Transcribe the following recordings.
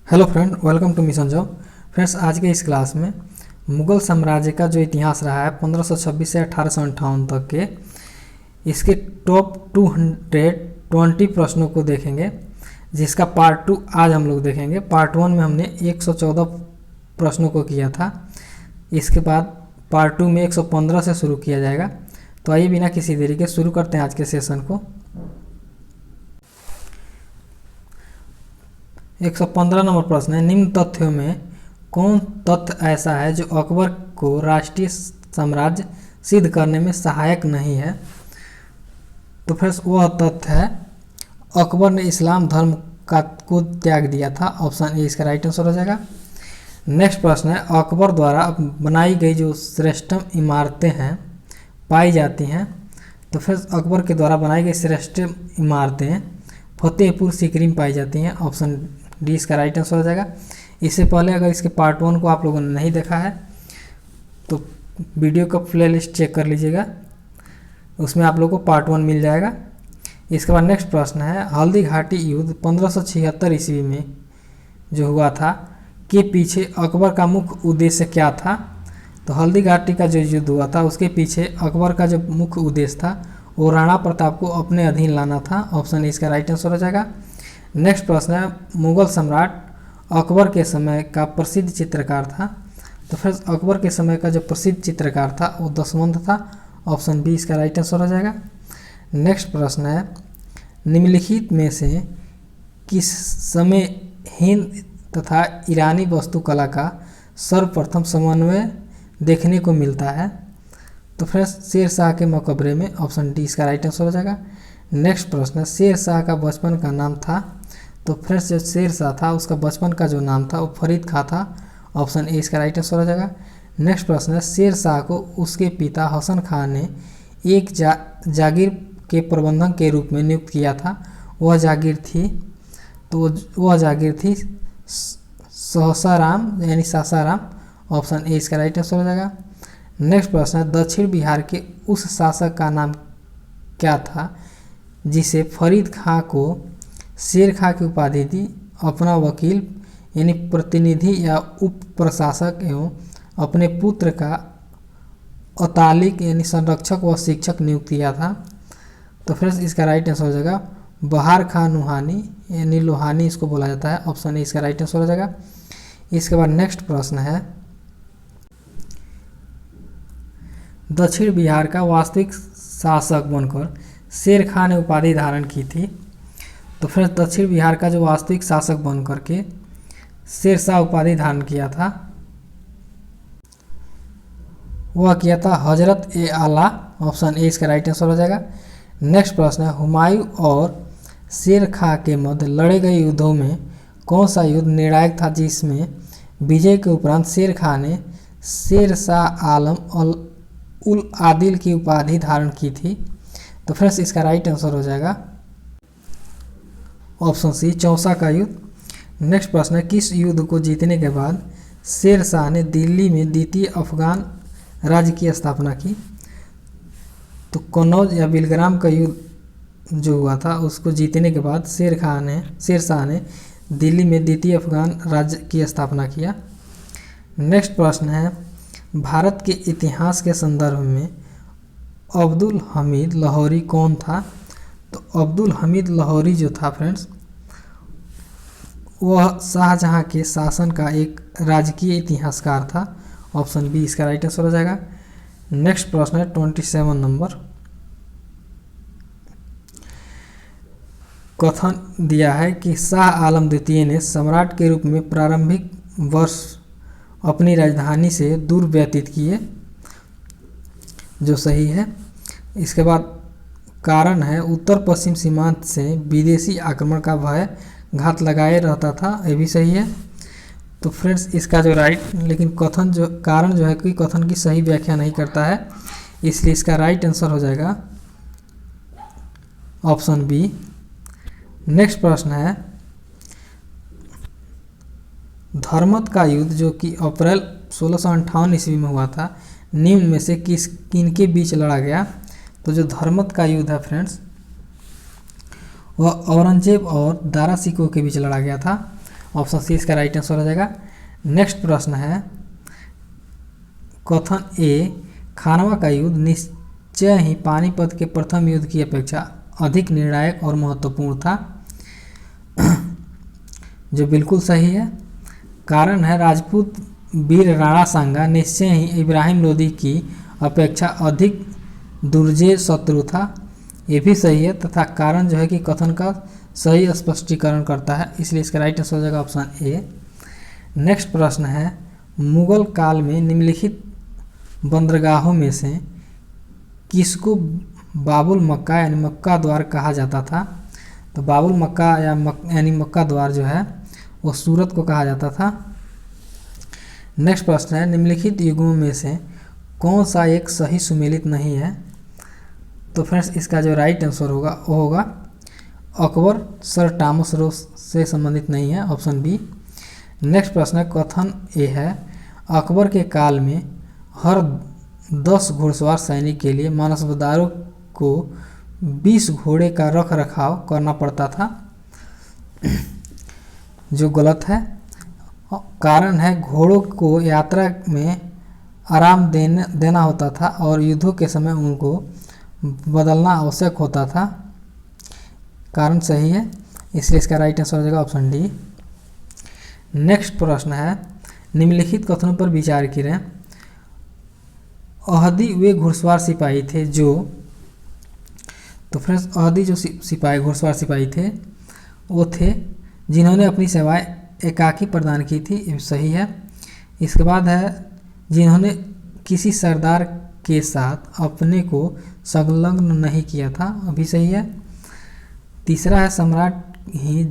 Hello friend, welcome to mission job. Friends, आज के इस क्लास में मुगल साम्राज्य का जो इतिहास रहा है 1526 से 1858 तक के, इसके टॉप 220 प्रश्नों को देखेंगे, जिसका पार्ट 2 आज हम लोग देखेंगे। पार्ट 1 में हमने 114 प्रश्नों को किया था। इसके बाद पार्ट 2 में 115 से शुरू किया जाएगा। तो आइए बिना किसी देरी के शुरू करते हैं आज के सेशन को। 115 नंबर प्रश्न है, निम्न तथ्यों में कौन तथ्य ऐसा है जो अकबर को राष्ट्रीय साम्राज्य सिद्ध करने में सहायक नहीं है? तो फ्रेंड्स, वह तथ्य है अकबर ने इस्लाम धर्म को त्याग दिया था। ऑप्शन ए इसका राइट आंसर हो जाएगा। नेक्स्ट प्रश्न है, अकबर द्वारा बनाई गई जो श्रेष्ठतम इमारतें हैं पाई जाती हैं। तो फ्रेंड्स, अकबर के द्वारा बनाई गई श्रेष्ठ इमारतें फतेहपुर सीकरी में पाई जाती हैं। ऑप्शन डी इसका राइट आंसर हो जाएगा। इससे पहले अगर इसके पार्ट 1 को आप लोगों ने नहीं देखा है तो वीडियो का प्लेलिस्ट चेक कर लीजिएगा, उसमें आप लोगों को पार्ट 1 मिल जाएगा। इसके बाद नेक्स्ट प्रश्न है, हल्दी घाटी युद्ध 1576 ईस्वी में जो हुआ था के पीछे अकबर का मुख्य उद्देश्य क्या था? तो हल्दी घाटी का जो युद्ध हुआ था उसके पीछे अकबर का जो मुख्य उद्देश्य था वो राणा प्रताप को अपने अधीन लाना था। ऑप्शन ए इसका राइट आंसर हो जाएगा। नेक्स्ट प्रश्न है, मुगल सम्राट अकबर के समय का प्रसिद्ध चित्रकार था। तो फ्रेंड्स, अकबर के समय का जो प्रसिद्ध चित्रकार था वो दसवंत था। ऑप्शन बी इसका राइट आंसर हो जाएगा। नेक्स्ट प्रश्न है, निम्नलिखित में से किस समय हिंद तथा ईरानी वास्तुकला का सर्वप्रथम समन्वय देखने को मिलता है? तो फ्रेंड्स, शेर शाह के मकबरे में। ऑप्शन डी इसका राइट आंसर हो जाएगा। नेक्स्ट प्रश्न है, शेर शाह का बचपन का नाम था? तो फ्रेंड्स, जो शेर शाह था उसका बचपन का जो नाम था वो फरीद खां था। ऑप्शन ए इसका राइट आंसर हो जाएगा। नेक्स्ट प्रश्न है, शेर शाह को उसके पिता हसन खान ने एक जागीर के प्रबंधक के रूप में नियुक्त किया था। वह जागीर थी सासाराम यानी सासाराम। ऑप्शन ए इसका राइट आंसर हो जाएगा। नेक्स्ट प्रश्न है, दक्षिण बिहार के उस शासक का नाम क्या था जिसे फरीद खां को शेर खां की उपाधि दी? अपना वकील यानी प्रतिनिधि या उप प्रशासक एवं अपने पुत्र का अतालिक यानी संरक्षक व शिक्षक नियुक्त किया था? तो फ्रेंड्स, इसका राइट आंसर हो जाएगा बहार खां नुहानी यानी लोहानी इसको बोला जाता है। ऑप्शन ए इसका राइट आंसर हो जाएगा। इसके बाद नेक्स्ट प्रश्न है, दक्षिण बिहार का वास्तविक शासक बनकर शेर खां ने उपाधि धारण की थी। तो फ्रेंड्स, दक्षिण बिहार का जो वास्तविक शासक बनकर के शेर शाह उपाधि धारण किया था वह किया था हजरत ए आला। ऑप्शन ए इसका राइट आंसर हो जाएगा। नेक्स्ट प्रश्न है, हुमायूं और शेर खां के मध्य लड़े गए युद्धों में कौन सा युद्ध निर्णायक था जिसमें विजय के उपरांत शेर खां ने शेर शाह आलम उल आदिल की उपाधि धारण की थी? तो फ्रेंड्स, इसका राइट आंसर हो जाएगा ऑप्शन सी चौसा का युद्ध। नेक्स्ट प्रश्न है, किस युद्ध को जीतने के बाद शेर शाह ने दिल्ली में द्वितीय अफगान राज्य की स्थापना की? तो कन्नौज या बिलग्राम का युद्ध जो हुआ था उसको जीतने के बाद शेर शाह ने दिल्ली में द्वितीय अफगान राज्य की स्थापना किया। नेक्स्ट प्रश्न है, भारत के इतिहास के संदर्भ में अब्दुल हमीद लाहौरी कौन था? तो अब्दुल हमीद लाहौरी जो था फ्रेंड्स, वह शाहजहां के शासन का एक राजकीय इतिहासकार था। ऑप्शन बी इसका राइट आंसर हो जाएगा। नेक्स्ट प्रश्न है 27 नंबर, कथन दिया है कि शाह आलम द्वितीय ने सम्राट के रूप में प्रारंभिक वर्ष अपनी राजधानी से दूर व्यतीत किए, जो सही है। इसके बाद कारण है उत्तर पश्चिम सीमांत से विदेशी आक्रमण का भय घात लगाए रहता था, ये भी सही है। तो फ्रेंड्स, इसका जो लेकिन कारण जो है कि कथन की सही व्याख्या नहीं करता है, इसलिए इसका राइट आंसर हो जाएगा ऑप्शन बी। नेक्स्ट प्रश्न है, धर्मत का युद्ध जो कि अप्रैल 1658 ईस्वी में हुआ था, निम्न में से किनके बीच लड़ा गया? तो जो धर्मत का युद्ध है फ्रेंड्स, वह औरंगजेब और दारा सिकोह के बीच लड़ा गया था। ऑप्शन सी इसका राइट आंसर हो जाएगा। नेक्स्ट प्रश्न है कथन ए, खानवा का युद्ध निश्चय ही पानीपत के प्रथम युद्ध की अपेक्षा अधिक निर्णायक और महत्वपूर्ण था, जो बिल्कुल सही है। कारण है राजपूत वीर राणा सांगा निश्चय ही इब्राहिम लोदी की अपेक्षा अधिक दुर्जय शत्रु था, ये भी सही है। तथा कारण जो है कि कथन का सही स्पष्टीकरण करता है, इसलिए इसका राइट आंसर हो जाएगा ऑप्शन ए। नेक्स्ट प्रश्न है मुगल काल में निम्नलिखित बंदरगाहों में से किसको बाबुल मक्का यानी मक्का द्वार कहा जाता था? तो बाबुल मक्का यानी मक्का द्वार जो है वो सूरत को कहा जाता था। नेक्स्ट प्रश्न है निम्नलिखित युगों में से कौन सा एक सही सुमेलित नहीं है? तो फ्रेंड्स इसका जो राइट आंसर होगा वो होगा अकबर सर टॉमस रोस से संबंधित नहीं है, ऑप्शन बी। नेक्स्ट प्रश्न है कथन ए है अकबर के काल में हर 10 घुड़सवार सैनिक के लिए मानसबदारों को 20 घोड़े का रख रखाव करना पड़ता था, जो गलत है। कारण है घोड़ों को यात्रा में आराम देना होता था और युद्धों के समय उनको बदलना आवश्यक होता था, कारण सही है, इसलिए इसका राइट आंसर हो जाएगा ऑप्शन डी। नेक्स्ट प्रश्न है निम्नलिखित कथनों पर विचार करें। अहदी वे घुड़सवार सिपाही थे जो, तो फ्रेंड्स अहदी जो सिपाही घुड़सवार सिपाही थे वो थे जिन्होंने अपनी सेवाएं एकाकी प्रदान की थी, ये सही है। इसके बाद है जिन्होंने किसी सरदार के साथ अपने को संलग्न नहीं किया था, अभी सही है। तीसरा है सम्राट ही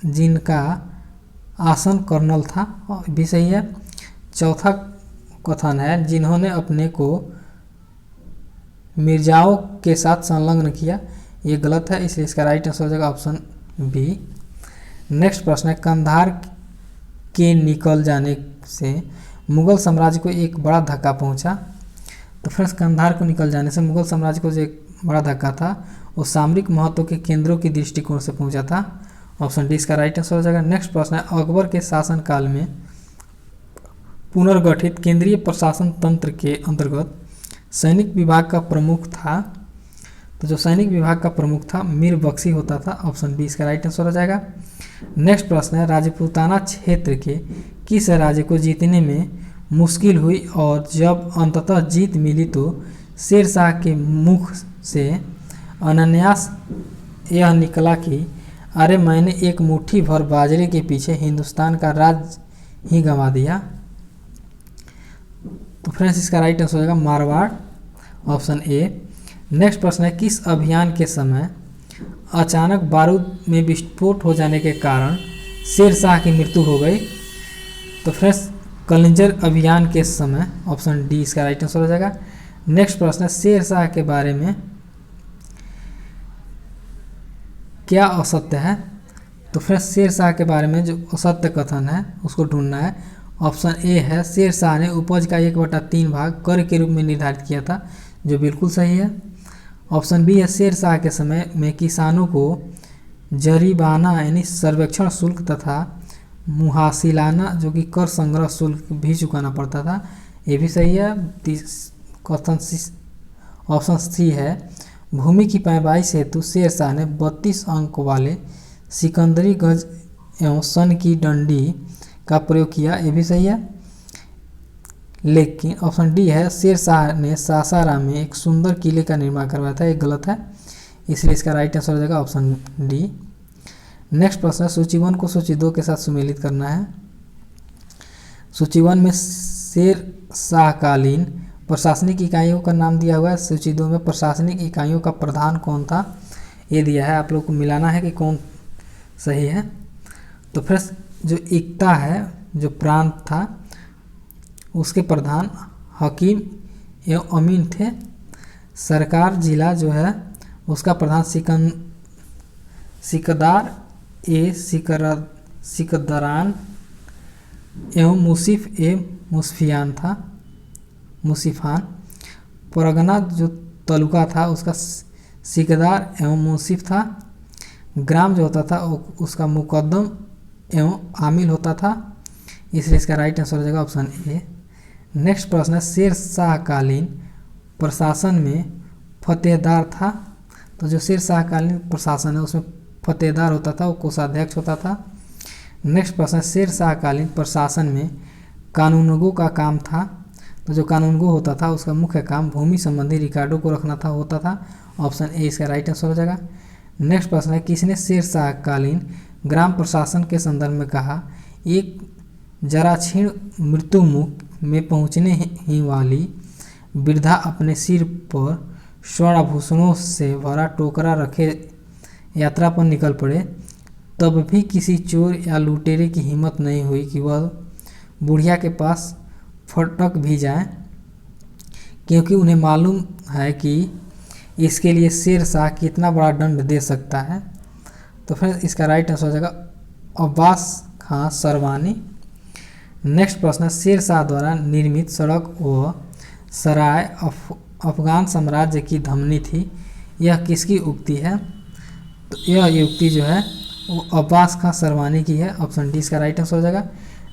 जिनका आसन कर्नल था, भी सही है। चौथा कथन है जिन्होंने अपने को मिर्जाओं के साथ संलग्न किया, ये गलत है, इसलिए इसका राइट आंसर हो जाएगा ऑप्शन बी। नेक्स्ट प्रश्न है कंधार के निकल जाने से मुगल साम्राज्य को एक बड़ा धक्का पहुंचा। तो फ्रेंड्स कंधार को निकल जाने से मुगल साम्राज्य को जो एक बड़ा धक्का था वो सामरिक महत्व के केंद्रों की दृष्टिकोण से पहुंचा था, ऑप्शन डी इसका राइट आंसर हो जाएगा। नेक्स्ट प्रश्न है अकबर के शासनकाल में पुनर्गठित केंद्रीय प्रशासन तंत्र के अंतर्गत सैनिक विभाग का प्रमुख था, तो जो सैनिक विभाग का प्रमुख था मीर बख्शी होता था, ऑप्शन बी इसका राइट आंसर हो जाएगा। नेक्स्ट प्रश्न है राजपूताना क्षेत्र के किस राज्य को जीतने में मुश्किल हुई और जब अंततः जीत मिली तो शेरशाह के मुख से अनायास यह निकला कि अरे मैंने एक मुट्ठी भर बाजरे के पीछे हिंदुस्तान का राज ही गंवा दिया। तो फ्रेंड्स इसका राइट आंसर हो जाएगा मारवाड़, ऑप्शन ए। नेक्स्ट प्रश्न है किस अभियान के समय अचानक बारूद में विस्फोट हो जाने के कारण शेरशाह की मृत्यु हो गई? तो फ्रेंड्स कलिंजर अभियान के समय, ऑप्शन डी इसका राइट आंसर हो जाएगा। नेक्स्ट प्रश्न है शेरशाह के बारे में क्या असत्य है? तो फ्रेंड्स शेरशाह के बारे में जो असत्य कथन है उसको ढूंढना है, ऑप्शन ए है शेरशाह ने उपज का 1/3 भाग कर के रूप में निर्धारित किया था, जो बिल्कुल सही है। ऑप्शन बी है शेरशाह के समय में किसानों को जरीबाना यानी सर्वेक्षण शुल्क तथा मुहासिलाना जो कि कर संग्रह शुल्क भी चुकाना पड़ता था, ये भी सही है। क्वेश्चन ऑप्शन सी है भूमि की पैमाइश हेतु शेरशाह ने 32 अंक वाले सिकंदरी गज एवं सन की डंडी का प्रयोग किया, ये भी सही है। लेकिन ऑप्शन डी है शेरशाह ने सासाराम में एक सुंदर किले का निर्माण करवाया था, ये गलत है, इसलिए इसका राइट आंसर हो जाएगा ऑप्शन डी। नेक्स्ट प्रश्न है सूची 1 को सूची 2 के साथ सुमेलित करना है। सूची 1 में शेरशाहकालीन प्रशासनिक इकाइयों का नाम दिया हुआ है, सूची 2 में प्रशासनिक इकाइयों का प्रधान कौन था ये दिया है, आप लोग को मिलाना है कि कौन सही है। तो फिर जो इक्ता है जो प्रांत था उसके प्रधान हकीम एवं अमीन थे। सरकार जिला जो है उसका प्रधान सिकदार सिकदरान एवं मुसीफ मुसफियान था, मुसीफान। परगना जो तलुका था उसका सिकदार एवं मुंसिफ था। ग्राम जो होता था उसका मुकद्दम एवं आमिल होता था, इसलिए इसका राइट आंसर हो जाएगा ऑप्शन ए। नेक्स्ट प्रश्न है, शेर शाहकालीन प्रशासन में फतेहदार था। तो जो शेर शाहकालीन प्रशासन है उसमें फतेहदार होता था, वो कोषाध्यक्ष होता था। नेक्स्ट प्रश्न है, शेर शाहकालीन प्रशासन में कानूनगो का काम था। तो जो कानूनगो होता था उसका मुख्य काम भूमि संबंधी रिकॉर्डों को रखना था, होता था। ऑप्शन ए इसका राइट आंसर हो जाएगा। नेक्स्ट प्रश्न है, किसने शेर शाहकालीन ग्राम प्रशासन के संदर्भ में कहा, एक जराक्षीण मृत्युमुख में पहुंचने ही वाली वृद्धा अपने सिर पर स्वर्ण आभूषणों से भरा टोकरा रखे यात्रा पर निकल पड़े, तब भी किसी चोर या लुटेरे की हिम्मत नहीं हुई कि वह बुढ़िया के पास फटक भी जाए, क्योंकि उन्हें मालूम है कि इसके लिए शेर शाह कितना बड़ा दंड दे सकता है। तो फ्रेंड्स इसका राइट आंसर हो जाएगा अब्बास खां सरवानी। नेक्स्ट प्रश्न है, शेर शाह द्वारा निर्मित सड़क व सराय अफगान साम्राज्य की धमनी थी, यह किसकी उक्ति है? तो यह उक्ति जो है वो अब्बास खां सरवानी की है। ऑप्शन डी इसका राइट आंसर हो जाएगा।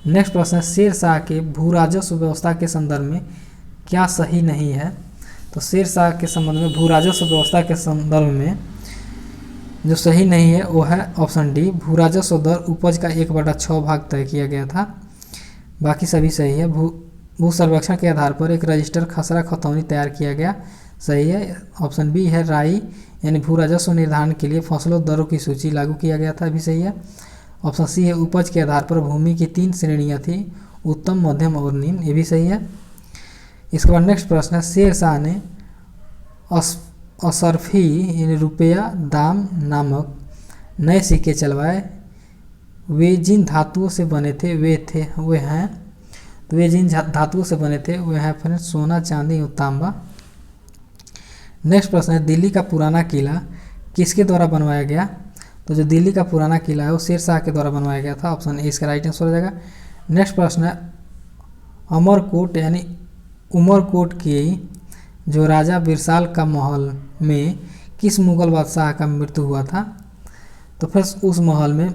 नेक्स्ट प्रश्न है, शेर शाह के भू राजस्व व्यवस्था के संदर्भ में क्या सही नहीं है? तो शेर शाह के संबंध में भू राजस्व व्यवस्था के संदर्भ में जो सही नहीं है वो है ऑप्शन डी, भू राजस्व दर उपज का 1/6 भाग तय किया गया था, बाकी सभी सही है। भू सर्वेक्षण के आधार पर एक रजिस्टर खसरा खतौनी तैयार किया गया, सही है। ऑप्शन बी है, राई यानी भू राजस्व निर्धारण के लिए फसलों दरों की सूची लागू किया गया था, भी सही है। ऑप्शन सी है, उपज के आधार पर भूमि की 3 श्रेणियां थी, उत्तम, मध्यम और निम्न, ये भी सही है। इसके बाद नेक्स्ट प्रश्न है, शेर शाह ने असरफी यानी रुपया दाम नामक नए सिक्के चलवाए, वे जिन धातुओं से बने थे वे हैं, तो वे जिन धातुओं से बने थे वे हैं फ्रेंड्स सोना, चांदी और तांबा। नेक्स्ट प्रश्न है, दिल्ली का पुराना किला किसके द्वारा बनवाया गया? तो जो दिल्ली का पुराना किला है वो शेर शाह के द्वारा बनवाया गया था। ऑप्शन ए इसका राइट आंसर हो जाएगा। नेक्स्ट प्रश्न है, अमरकोट यानी उमरकोट की जो राजा बिरसाल का महल में किस मुगल बादशाह का मृत्यु हुआ था? तो फिर उस महल में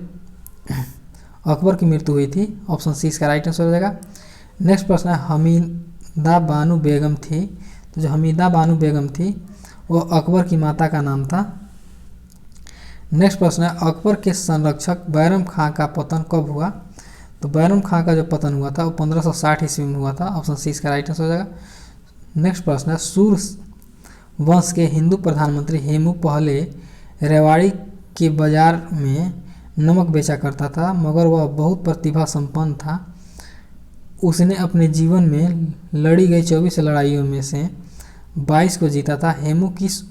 अकबर की मृत्यु हुई थी। ऑप्शन सी इसका राइट आंसर हो जाएगा। नेक्स्ट प्रश्न है, हमीदा बानो बेगम थी। तो जो हमीदा बानो बेगम थी वो अकबर की माता का नाम था। नेक्स्ट प्रश्न है, अकबर के संरक्षक बैरम खां का पतन कब हुआ? तो बैरम खां का जो पतन हुआ था वो 1560 ईस्वी में हुआ था। ऑप्शन सी इसका राइट आंसर हो जाएगा। नेक्स्ट प्रश्न है, सूर वंश के हिंदू प्रधानमंत्री हेमू पहले रेवाड़ी के बाजार में नमक बेचा करता था, मगर वह बहुत प्रतिभा संपन्न था। उसने अपने जीवन में लड़ी गई 24 लड़ाइयों में से 22 को जीता था। हेमू किस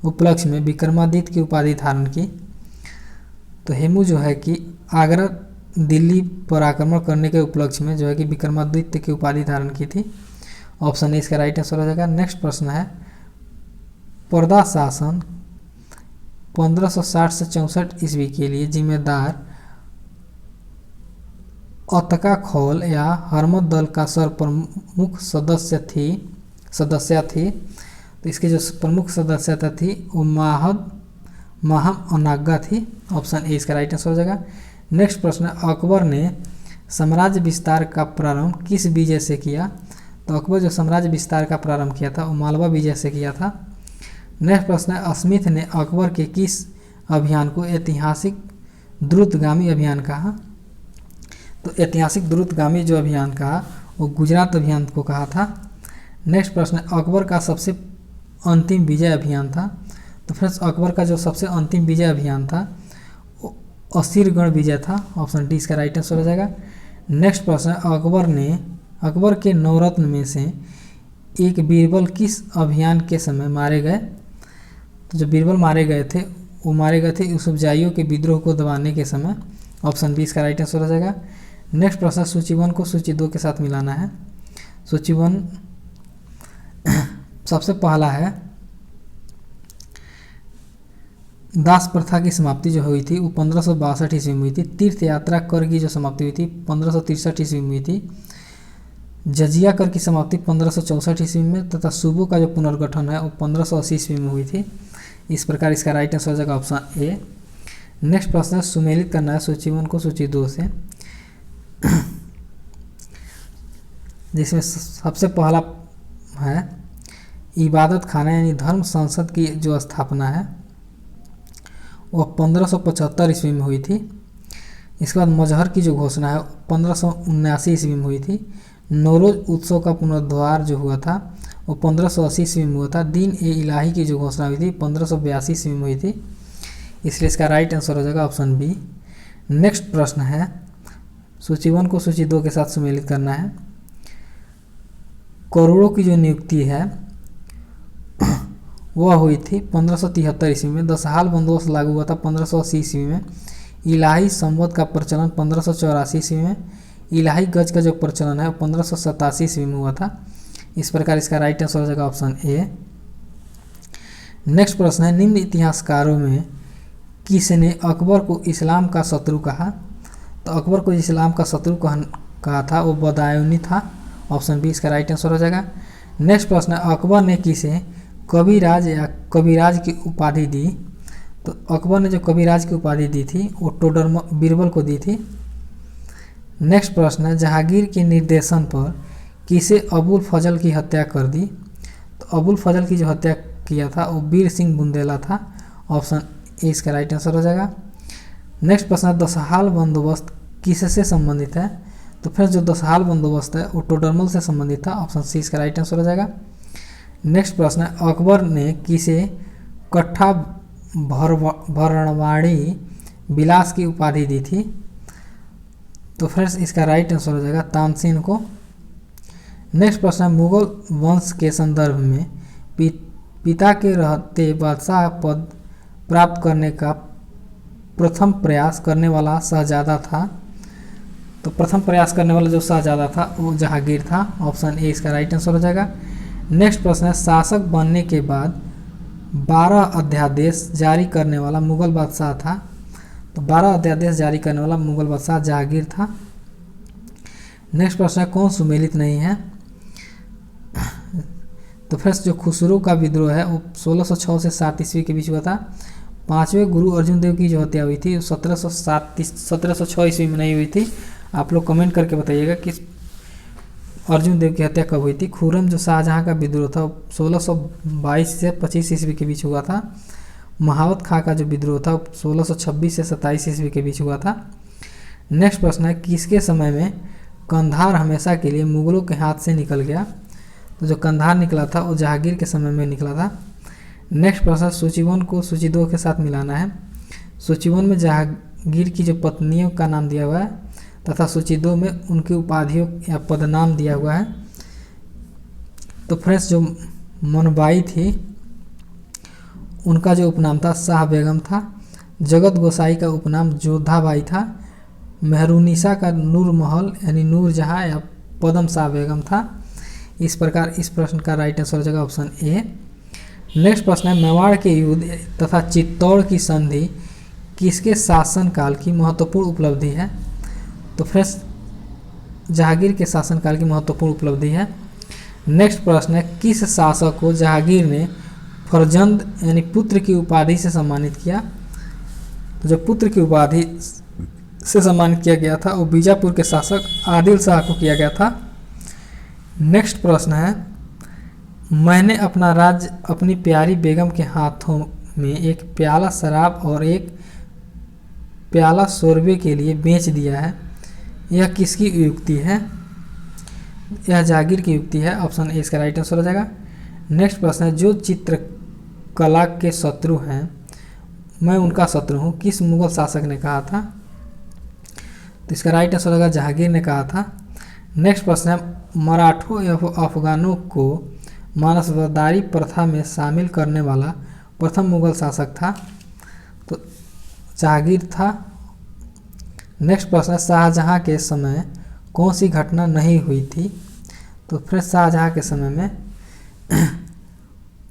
उपलक्ष्य में विक्रमादित्य की उपाधि धारण की? तो हेमू जो है कि आगरा दिल्ली पर आक्रमण करने के उपलक्ष्य में जो है कि विक्रमादित्य की उपाधि धारण की थी। ऑप्शन ए इसका राइट आंसर हो जाएगा। नेक्स्ट प्रश्न है, पर्दा शासन 1560 से 64 ईस्वी के लिए जिम्मेदार अतका खौल या हरमत दल का सर्वप्रमुख सदस्य थी। तो इसकी जो प्रमुख सदस्यता थी वो माहम अनागा थी। ऑप्शन ए इसका राइट आंसर हो जाएगा। नेक्स्ट प्रश्न है, अकबर ने साम्राज्य विस्तार का प्रारंभ किस विजय से किया? तो अकबर जो साम्राज्य विस्तार का प्रारंभ किया था वो मालवा विजय से किया था। नेक्स्ट प्रश्न है, स्मिथ ने अकबर के किस अभियान को ऐतिहासिक द्रुतगामी अभियान कहा? तो ऐतिहासिक द्रुतगामी जो अभियान कहा वो गुजरात अभियान को कहा था। नेक्स्ट प्रश्न है, अकबर का सबसे अंतिम विजय अभियान था। तो फ्रेंड्स अकबर का जो सबसे अंतिम विजय अभियान था वो असीरगढ़ विजय था। ऑप्शन डी इसका राइट आंसर हो जाएगा। नेक्स्ट प्रश्न है, अकबर के नवरत्न में से एक बीरबल किस अभियान के समय मारे गए? तो जो बीरबल मारे गए थे वो मारे गए थे यूसुफजाइयों के विद्रोह को दबाने के समय। ऑप्शन बी इसका राइट आंसर हो जाएगा। नेक्स्ट प्रश्न, सूची 1 को सूची 2 के साथ मिलाना है। सूची 1 सबसे पहला है, दास प्रथा की समाप्ति जो हुई थी वो 1562 ईस्वी में हुई थी। तीर्थ यात्रा कर की जो समाप्ति हुई थी 1563 ईस्वी में हुई थी। जजिया कर की समाप्ति 1564 ईस्वी में तथा सूबों का जो पुनर्गठन है वो 1580 ईस्वी में हुई थी। इस प्रकार इसका राइट आंसर हो जाएगा ऑप्शन ए। नेक्स्ट प्रश्न है सुमेलित करना है सूची 1 को सूची 2 से, जिसमें सबसे पहला है इबादत खाना यानी धर्म संसद की जो स्थापना है वह 1575 ईस्वी में हुई थी। इसके बाद मजहर की जो घोषणा है 1579 ईस्वी में हुई थी। नौरोज उत्सव का पुनरुद्धार जो हुआ था वो 1580 ईस्वी में हुआ था। दीन ए इलाही की जो घोषणा हुई थी 1582 ईस्वी में हुई थी। इसलिए इसका राइट आंसर हो जाएगा ऑप्शन बी। नेक्स्ट प्रश्न है सूची 1 को सूची 2 के साथ सम्मिलित करना है। करोड़ों की जो नियुक्ति है वह हुई थी 1573 ईस्वी में। दशहाल बंदोबस्त लागू हुआ था 1580 ईस्वी में। इलाही संवत का प्रचलन 1584 ईस्वी में। इलाही गज का जो प्रचलन है वो 1587 ईस्वी में हुआ था। इस प्रकार इसका राइट आंसर हो जाएगा ऑप्शन ए। नेक्स्ट प्रश्न है निम्न इतिहासकारों में किसने अकबर को इस्लाम का शत्रु कहा? तो अकबर को इस्लाम का शत्रु कहा था वो बदायूनी था। ऑप्शन बी इसका राइट आंसर हो जाएगा। नेक्स्ट प्रश्न है अकबर ने किसे कविराज या कविराज की उपाधि दी? तो अकबर ने जो कविराज की उपाधि दी थी वो टोडर बीरबल को दी थी। नेक्स्ट प्रश्न है जहांगीर के निर्देशन पर किसे अबुल फजल की हत्या कर दी? तो अबुल फजल की जो हत्या किया था वो वीर सिंह बुंदेला था। ऑप्शन ए इसका राइट आंसर हो जाएगा। नेक्स्ट प्रश्न है दशहाल बंदोबस्त किससे संबंधित है? तो फिर जो दशहाल बंदोबस्त है वो टोडरमल से संबंधित था। ऑप्शन सी इसका राइट आंसर हो जाएगा। नेक्स्ट प्रश्न है अकबर ने किसे कट्ठा भरणवाड़ी बिलास की उपाधि दी थी? तो फ्रेंड्स इसका राइट आंसर हो जाएगा तानसेन को। नेक्स्ट प्रश्न है मुगल वंश के संदर्भ में पिता के रहते बादशाह पद प्राप्त करने का प्रथम प्रयास करने वाला शहजादा था। तो प्रथम प्रयास करने वाला जो शहजादा था वो जहांगीर था। ऑप्शन ए इसका राइट आंसर हो जाएगा। नेक्स्ट प्रश्न है शासक बनने के बाद 12 अध्यादेश जारी करने वाला मुगल बादशाह था। तो 12 अध्यादेश जारी करने वाला मुगल बादशाह जहांगीर था। नेक्स्ट प्रश्न है कौन सुमेलित नहीं है? तो फिर जो खुसरो का विद्रोह है वो 1606 से 7 ईस्वी के बीच हुआ था। 5वें गुरु अर्जुन देव की जो हत्या हुई थी 1706 ईस्वी में नहीं हुई थी। आप लोग कमेंट करके बताइएगा कि अर्जुन देव की हत्या कब हुई थी। खुर्रम जो शाहजहां का विद्रोह था 1622 से 25 ईस्वी के बीच हुआ था। महावत खां का जो विद्रोह था 1626 से 27 ईस्वी के बीच हुआ था। नेक्स्ट प्रश्न है किसके समय में कंधार हमेशा के लिए मुगलों के हाथ से निकल गया? तो जो कंधार निकला था वो जहांगीर के समय में निकला था। नेक्स्ट प्रश्न सूची 1 को सूची 2 के साथ मिलाना है। सूची 1 में जहांगीर की जो पत्नियों का नाम दिया हुआ है तथा सूची 2 में उनकी उपाधियों या पदनाम दिया हुआ है। तो फ्रेंड्स जो मनबाई थी उनका जो उपनाम था शाह बेगम था। जगत गोसाई का उपनाम जोधाबाई था। मेहरुनिसा का नूर महल यानी नूर जहाँ या पदम शाह बेगम था। इस प्रकार इस प्रश्न का राइट आंसर हो जाएगा ऑप्शन ए। नेक्स्ट प्रश्न है मेवाड़ के युद्ध तथा चित्तौड़ की संधि किसके शासनकाल की महत्वपूर्ण उपलब्धि है? तो फ्रेंड्स जहांगीर के शासनकाल की महत्वपूर्ण उपलब्धि है। नेक्स्ट प्रश्न है किस शासक को जहांगीर ने फरजंद यानी पुत्र की उपाधि से सम्मानित किया? तो जो पुत्र की उपाधि से सम्मानित किया गया था वो बीजापुर के शासक आदिल शाह को किया गया था। नेक्स्ट प्रश्न है मैंने अपना राज्य अपनी प्यारी बेगम के हाथों में एक प्याला शराब और एक प्याला शोरबे के लिए बेच दिया है, यह किसकी युक्ति है? यह जहांगीर की युक्ति है। ऑप्शन ए इसका राइट आंसर हो जाएगा। नेक्स्ट प्रश्न है जो चित्रकला के शत्रु हैं मैं उनका शत्रु हूँ किस मुगल शासक ने कहा था? तो इसका राइट आंसर होगा जहांगीर ने कहा था। नेक्स्ट प्रश्न है मराठों या अफगानों को मानसबरदारी प्रथा में शामिल करने वाला प्रथम मुगल शासक था। तो जहांगीर था। नेक्स्ट प्रश्न है शाहजहां के समय कौन सी घटना नहीं हुई थी? तो फिर शाहजहां के समय में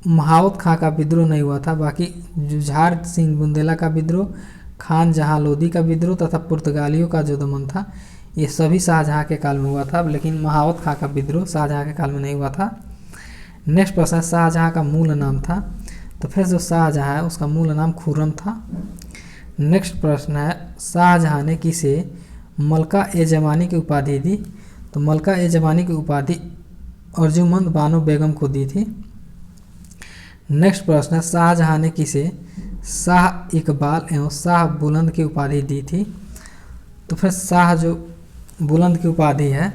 महावत खां का विद्रोह नहीं हुआ था। बाकी जुझार सिंह बुंदेला का विद्रोह, खान जहां लोदी का विद्रोह तथा पुर्तगालियों का जो दमन था ये सभी शाहजहां के काल में हुआ था। लेकिन महावत खां का विद्रोह शाहजहां के काल में नहीं हुआ था। नेक्स्ट प्रश्न है शाहजहां का मूल नाम था। तो फिर जो शाहजहां है उसका मूल नाम खुर्रम था। नेक्स्ट प्रश्न है शाहजहां ने किसे मलका ए जमानी की उपाधि दी? तो मलका ए जमानी की उपाधि अर्जुमंद बानो बेगम को दी थी। नेक्स्ट प्रश्न है शाहजहां ने किसे शाह इकबाल एवं शाह बुलंद की उपाधि दी थी? तो फिर शाह जो बुलंद की उपाधि है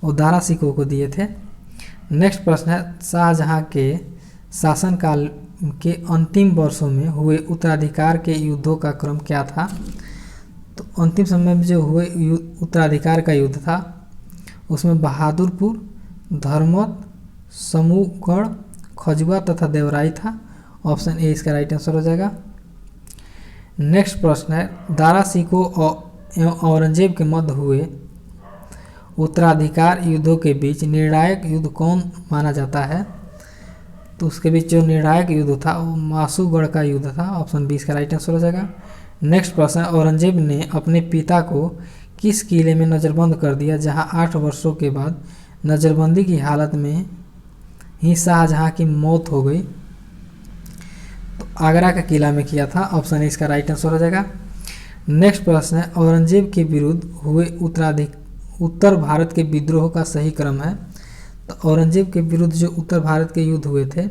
वो दारा सिकोह को दिए थे। नेक्स्ट प्रश्न है शाहजहां के शासनकाल के अंतिम वर्षों में हुए उत्तराधिकार के युद्धों का क्रम क्या था? तो अंतिम समय में जो हुए उत्तराधिकार का युद्ध था उसमें बहादुरपुर, धर्मत, समूहगढ़, खजुआ तथा देवराई था। ऑप्शन ए इसका राइट आंसर हो जाएगा। नेक्स्ट प्रश्न है दारा सिकोह एवं औरंगजेब के मध्य हुए उत्तराधिकार युद्धों के बीच निर्णायक युद्ध कौन माना जाता है? तो उसके बीच जो निर्णायक युद्ध था वो मासूगढ़ का युद्ध था। ऑप्शन बी इसका राइट आंसर हो जाएगा। नेक्स्ट प्रश्न है औरंगजेब ने अपने पिता को किस किले में नज़रबंद कर दिया जहां 8 वर्षों के बाद नज़रबंदी की हालत में ही शाहजहां की मौत हो गई? तो आगरा का किला में किया था। ऑप्शन ए इसका राइट आंसर हो जाएगा। नेक्स्ट प्रश्न है औरंगजेब के विरुद्ध हुए उत्तर भारत के विद्रोह का सही क्रम है? तो औरंगजेब के विरुद्ध जो उत्तर भारत के युद्ध हुए थे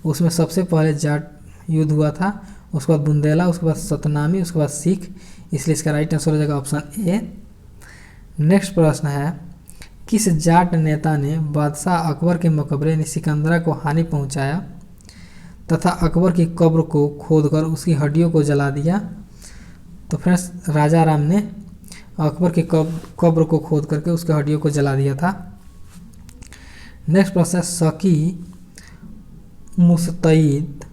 उसमें सबसे पहले जाट युद्ध हुआ था, उसके बाद बुंदेला, उसके बाद सतनामी, उसके बाद सिख, इसलिए इसका राइट आंसर हो जाएगा ऑप्शन ए। नेक्स्ट प्रश्न है किस जाट नेता ने बादशाह अकबर के मकबरे यानी सिकंदरा को हानि पहुंचाया तथा अकबर की कब्र को खोदकर उसकी हड्डियों को जला दिया? तो फ्रेंड्स राजा राम ने अकबर की कब्र को खोद करके उसके हड्डियों को जला दिया था। नेक्स्ट प्रश्न है शकी मुस्तईद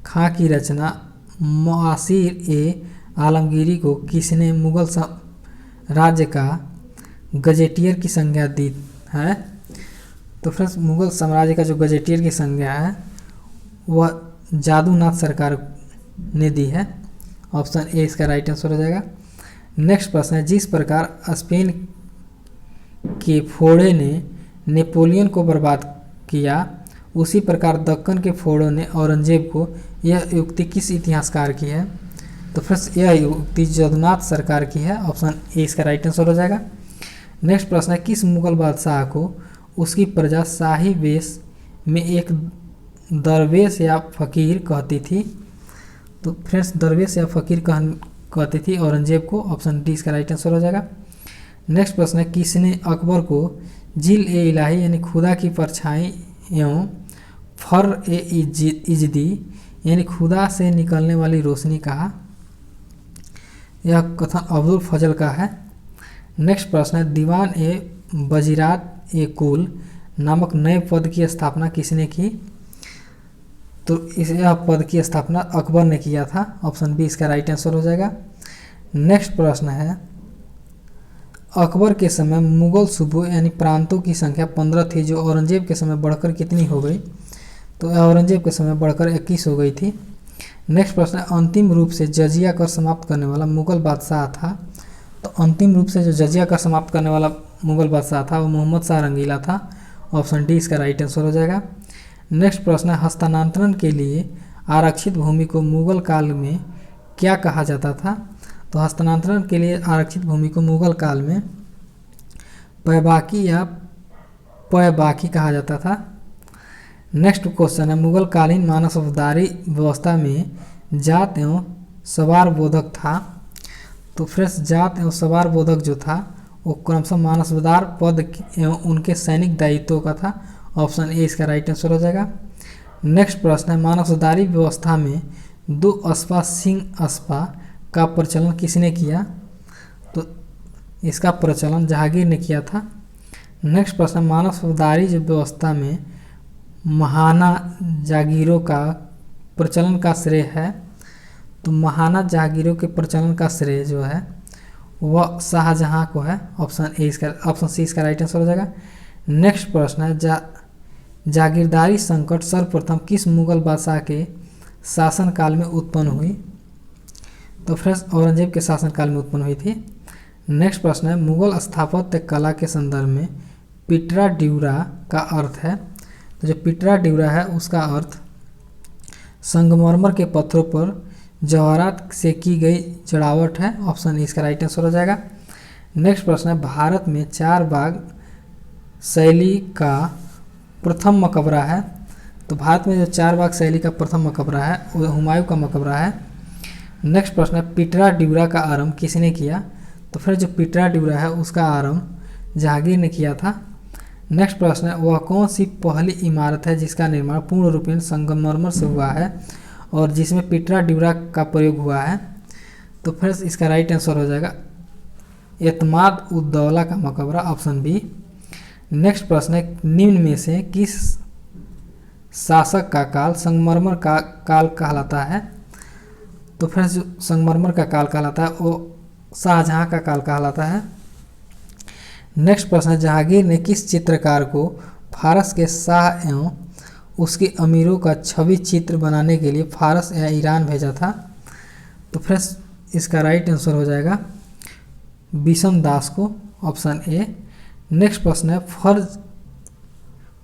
खां की रचना मुआसिर ए आलमगीरी को किसने मुगल राज्य का गजेटियर की संज्ञा दी है? तो फ्रेंड्स मुगल साम्राज्य का जो गजेटियर की संज्ञा है वह जादूनाथ सरकार ने दी है। ऑप्शन ए इसका राइट आंसर हो जाएगा। नेक्स्ट प्रश्न है जिस प्रकार स्पेन के फोड़े ने नेपोलियन को बर्बाद किया उसी प्रकार दक्कन के फोड़ों ने औरंगजेब को यह युक्ति किस इतिहासकार की है? तो फ्रेंड्स यह युक्ति जादूनाथ सरकार की है। ऑप्शन ए इसका राइट आंसर हो जाएगा। नेक्स्ट प्रश्न है किस मुगल बादशाह को उसकी प्रजा शाही वेश में एक दरवेश या फकीर कहती थी? तो फ्रेंड्स दरवेश या फकीर कहती थी औरंगजेब को। ऑप्शन डी इसका राइट आंसर हो जाएगा। नेक्स्ट प्रश्न है किसने अकबर को जिल ए इलाही यानी खुदा की परछाई एवं फर ए इजदी यानी खुदा से निकलने वाली रोशनी कहा? यह कथन अब्दुल फजल का है। नेक्स्ट प्रश्न है दीवान ए वजीरात ए कुल नामक नए पद की स्थापना किसने की? तो यह पद की स्थापना अकबर ने किया था। ऑप्शन बी इसका राइट आंसर हो जाएगा। नेक्स्ट प्रश्न है अकबर के समय मुगल सूबों यानी प्रांतों की संख्या 15 थी जो औरंगजेब के समय बढ़कर कितनी हो गई? तो औरंगजेब के समय बढ़कर 21 हो गई थी। नेक्स्ट प्रश्न है अंतिम रूप से जजिया कर समाप्त करने वाला मुगल बादशाह था? तो अंतिम रूप से जो जजिया कर समाप्त करने वाला मुगल बादशाह था वो मोहम्मद शाह रंगीला था। ऑप्शन डी इसका राइट आंसर हो जाएगा। नेक्स्ट प्रश्न है हस्तांतरण के लिए आरक्षित भूमि को मुगल काल में क्या कहा जाता था? तो हस्तांतरण के लिए आरक्षित भूमि को मुगल काल में पैबाकी या पैबाकी कहा जाता था। नेक्स्ट क्वेश्चन है मुगल कालीन मानसबदारी व्यवस्था में जात एवं सवार बोधक था? तो फ्रेंड्स जात एवं सवार बोधक जो था वो क्रमशः मानसबदार पद एवं उनके सैनिक दायित्वों का था। ऑप्शन ए इसका राइट आंसर हो जाएगा। नेक्स्ट प्रश्न है मानसबदारी व्यवस्था में 2 अस्पा सिंह अस्पा का प्रचलन किसने किया? तो इसका प्रचलन जहांगीर ने किया था। नेक्स्ट प्रश्न मानसबदारी जो व्यवस्था में महाना जागीरों का प्रचलन का श्रेय है? तो महाना जागीरों के प्रचलन का श्रेय जो है वह शाहजहां को है। ऑप्शन सी इसका राइट आंसर हो जाएगा। नेक्स्ट प्रश्न है जागीरदारी संकट सर्वप्रथम किस मुगल बादशाह के शासनकाल में उत्पन्न हुई? तो फ्रेंड्स औरंगजेब के शासनकाल में उत्पन्न हुई थी। नेक्स्ट प्रश्न है मुगल स्थापत्य कला के संदर्भ में पिटरा ड्यूरा का अर्थ है? तो जो पिटरा ड्यूरा है उसका अर्थ संगमरमर के पत्थरों पर जवाहरात से की गई जड़ावट है। ऑप्शन ए इसका राइट आंसर हो जाएगा। नेक्स्ट प्रश्न है, भारत में 4 बाग शैली का प्रथम मकबरा है। तो भारत में जो 4 बाग शैली का प्रथम मकबरा है वो हुमायूं का मकबरा है। नेक्स्ट प्रश्न है, पिटरा ड्यूरा का आरंभ किसने किया। तो फिर जो पिटरा ड्यूरा है उसका आरंभ जहांगीर ने किया था। नेक्स्ट प्रश्न है, वह कौन सी पहली इमारत है जिसका निर्माण पूर्ण रूपेण संगमरमर से हुआ है और जिसमें पिटरा ड्यूरा का प्रयोग हुआ है। तो फिर इसका राइट आंसर हो जाएगा एतमाद उद दौला का मकबरा, ऑप्शन बी। नेक्स्ट प्रश्न है, निम्न में से किस शासक का काल संगमरमर का काल कहलाता है। तो फिर जो संगमरमर का काल कहलाता है वो शाहजहां का काल कहलाता है। नेक्स्ट प्रश्न है, जहांगीर ने किस चित्रकार को फारस के शाह एवं उसके अमीरों का छवि चित्र बनाने के लिए फारस या ईरान भेजा था। तो फिर इसका राइट आंसर हो जाएगा बिशन दास को, ऑप्शन ए। नेक्स्ट प्रश्न है,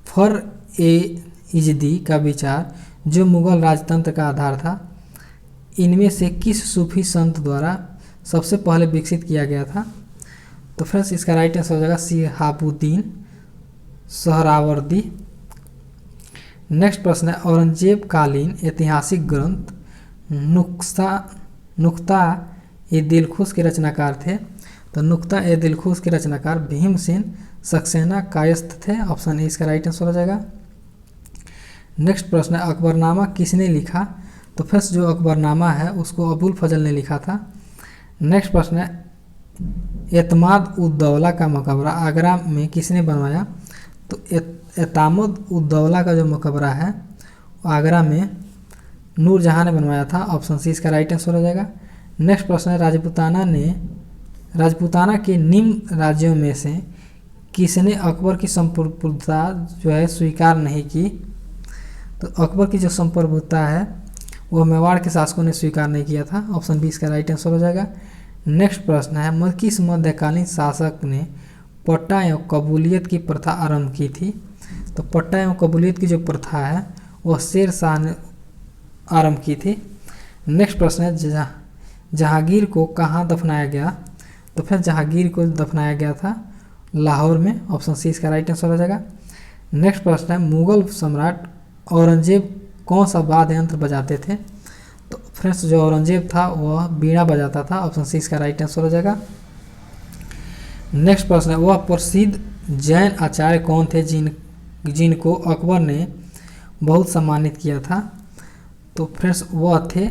फर ए इजदी का विचार जो मुगल राजतंत्र का आधार था, इनमें से किस सूफी संत द्वारा सबसे पहले विकसित किया गया था। तो फ्रेंड्स इसका राइट आंसर हो जाएगा शिहाबुद्दीन सोहरावर्दी। नेक्स्ट प्रश्न है, औरंगजेब कालीन ऐतिहासिक ग्रंथ नुक्ता ए दिलखुश के रचनाकार थे। तो नुक्ता ए दिलखुश के रचनाकार भीमसेन सक्सेना कायस्थ थे, ऑप्शन ए इसका राइट आंसर हो जाएगा। नेक्स्ट प्रश्न है, अकबरनामा किसने लिखा। तो फर्स्ट जो अकबरनामा है उसको अबुल फजल ने लिखा था। नेक्स्ट प्रश्न है, एतमाद उद दौला का मकबरा आगरा में किसने बनवाया। तो एतमाद उद दौला का जो मकबरा है आगरा में नूरजहां ने बनवाया था, ऑप्शन सी इसका राइट आंसर हो जाएगा। नेक्स्ट प्रश्न है, राजपूताना के निम्न राज्यों में से किसने अकबर की संप्रभुता जो है स्वीकार नहीं की। तो अकबर की जो संप्रभुता है वो मेवाड़ के शासकों ने स्वीकार नहीं किया था, ऑप्शन बी इसका राइट आंसर हो जाएगा। नेक्स्ट प्रश्न है, किस मध्यकालीन शासक ने पट्टा एवं कबूलियत की प्रथा आरंभ की थी। तो पट्टा एवं कबूलियत की जो प्रथा है वह शेर शाह ने आरंभ की थी। नेक्स्ट प्रश्न है, जहांगीर को कहाँ दफनाया गया। तो फिर जहांगीर को दफनाया गया था लाहौर में, ऑप्शन सी इसका राइट आंसर हो जाएगा। नेक्स्ट प्रश्न है, मुगल सम्राट औरंगजेब कौन सा वाद्य यंत्र बजाते थे। तो फ्रेंड्स जो औरंगजेब था वह बीड़ा बजाता था, ऑप्शन सी इसका राइट आंसर हो जाएगा। नेक्स्ट प्रश्न है, वह प्रसिद्ध जैन आचार्य कौन थे जिनको अकबर ने बहुत सम्मानित किया था। तो फ्रेंड्स वह थे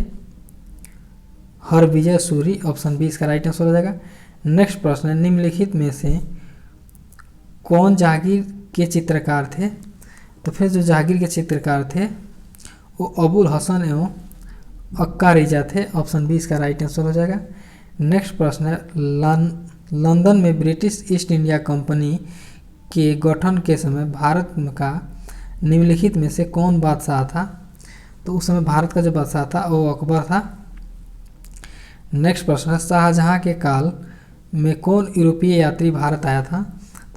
हरविजय सूरी, ऑप्शन बी इसका राइट आंसर हो जाएगा। नेक्स्ट प्रश्न है, निम्नलिखित में से कौन जहांगीर के चित्रकार थे। तो फिर जो जहांगीर के चित्रकार थे वो अबुल हसन एवं अक्का रिजा थे, ऑप्शन बी इसका राइट आंसर हो जाएगा। नेक्स्ट प्रश्न है, लंदन में ब्रिटिश ईस्ट इंडिया कंपनी के गठन के समय भारत का निम्नलिखित में से कौन बादशाह था। तो उस समय भारत का जो बादशाह था वो अकबर था। नेक्स्ट प्रश्न है, शाहजहां के काल में कौन यूरोपीय यात्री भारत आया था।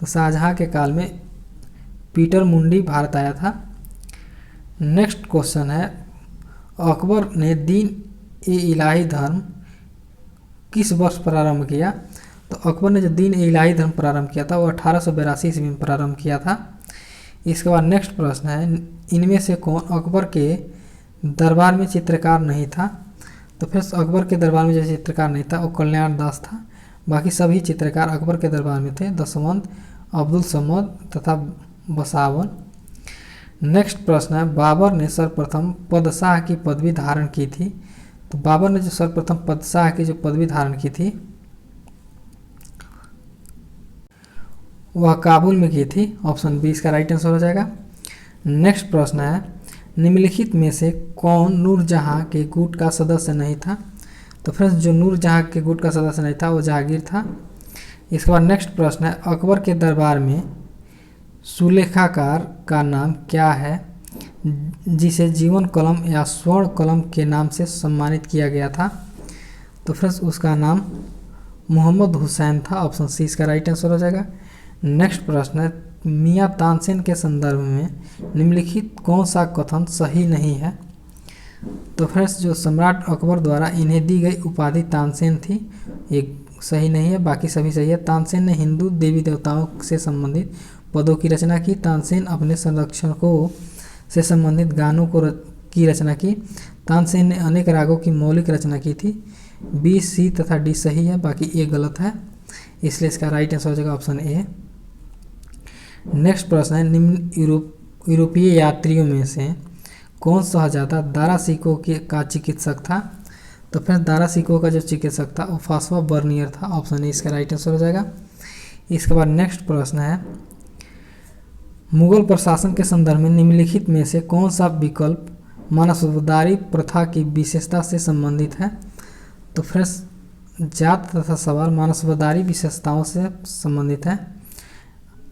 तो शाहजहां के काल में पीटर मुंडी भारत आया था। नेक्स्ट क्वेश्चन है, अकबर ने दीन ए इलाही धर्म किस वर्ष प्रारंभ किया। तो अकबर ने जो दीन ए इलाही धर्म प्रारंभ किया था वो 1882 ईस्वी में प्रारंभ किया था। इसके बाद नेक्स्ट प्रश्न है, इनमें से कौन अकबर के दरबार में चित्रकार नहीं था। तो फिर अकबर के दरबार में जो चित्रकार नहीं था वो कल्याण दास था, बाकी सभी चित्रकार अकबर के दरबार में थे, दसवंत, अब्दुल समद तथा बसावन। नेक्स्ट प्रश्न है, बाबर ने सर्वप्रथम पदशाह की पदवी धारण की थी। तो बाबर ने जो सर्वप्रथम पदशाह की जो पदवी धारण की थी वह काबुल में की थी, ऑप्शन बी इसका राइट आंसर हो जाएगा। नेक्स्ट प्रश्न है, निम्नलिखित में से कौन नूरजहां के गुट का सदस्य नहीं था। तो फ्रेंड्स जो नूरजहां के गुट का सदस्य नहीं था वो जहांगीर था। इसके बाद नेक्स्ट प्रश्न है, अकबर के दरबार में सुलेखाकार का नाम क्या है जिसे जीवन कलम या स्वर्ण कलम के नाम से सम्मानित किया गया था। तो फ्रेंड्स उसका नाम मोहम्मद हुसैन था, ऑप्शन सी इसका राइट आंसर हो जाएगा। नेक्स्ट प्रश्न है, मियां तानसेन के संदर्भ में निम्नलिखित कौन सा कथन सही नहीं है। तो फ्रेंड्स जो सम्राट अकबर द्वारा इन्हें दी गई उपाधि तानसेन थी, ये सही नहीं है, बाकी सभी सही है। तानसेन ने हिंदू देवी देवताओं से संबंधित पदों की रचना की। तानसेन अपने संरक्षकों से संबंधित गानों की रचना की। तानसेन ने अनेक रागों की मौलिक रचना की थी। बी, सी तथा डी सही है, बाकी ए गलत है, इसलिए इसका राइट आंसर हो जाएगा ऑप्शन ए। नेक्स्ट प्रश्न है, निम्न यूरोपीय यात्रियों में से कौन शहजादा दारा सिकों का चिकित्सक था? तो फिर दारा सिकों का जो चिकित्सक था वो फास्वा बर्नियर था, ऑप्शन ए इसका राइट आंसर हो जाएगा। इसके बाद नेक्स्ट प्रश्न है, मुगल प्रशासन के संदर्भ में निम्नलिखित में से कौन सा विकल्प मानसबदारी प्रथा की विशेषता से संबंधित है? तो फ्रेंड्स जात तथा सवाल मानसबदारी विशेषताओं से संबंधित है।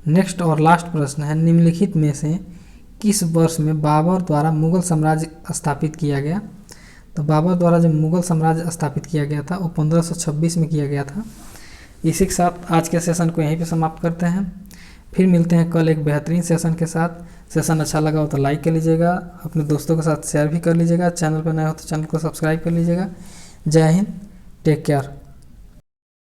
नेक्स्ट और लास्ट प्रश्न है, निम्नलिखित में से किस वर्ष में बाबर द्वारा मुगल साम्राज्य स्थापित किया गया? तो बाबर द्वारा जब मुगल साम्राज्य स्थापित किया गया था वो 1526 में किया गया था। इसी के साथ आज के सेशन को यहीं पे समाप्त करते हैं, फिर मिलते हैं कल एक बेहतरीन सेशन के साथ। सेशन अच्छा लगा हो तो लाइक कर लीजिएगा, अपने दोस्तों के साथ शेयर भी कर लीजिएगा, चैनल पर नए हो तो चैनल को सब्सक्राइब कर लीजिएगा। जय हिंद, टेक केयर।